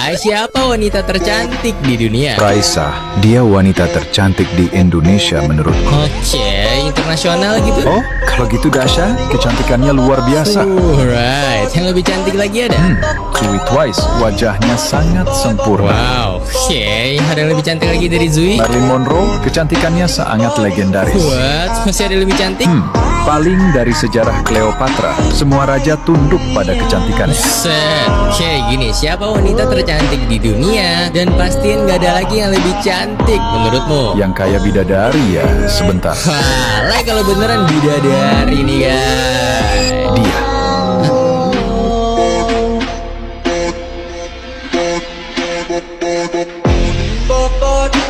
guys, siapa wanita tercantik di dunia? Raisa, dia wanita tercantik di Indonesia menurutku. Oke, internasional gitu. Oh, kalau gitu Dasha, kecantikannya luar biasa. Right, yang lebih cantik lagi ada? Zui Twice, wajahnya sangat sempurna. Wow, oke, ada yang lebih cantik lagi dari Zui? Marilyn Monroe, kecantikannya sangat legendaris. What? Masih ada yang lebih cantik? Paling dari sejarah Cleopatra, semua raja tunduk pada kecantikannya. Set, oke gini, siapa wanita tercantik di dunia? Dan pastiin gak ada lagi yang lebih cantik menurutmu? Yang kaya bidadari ya, sebentar. Wah, kalau beneran bidadari nih guys. Dia. Body,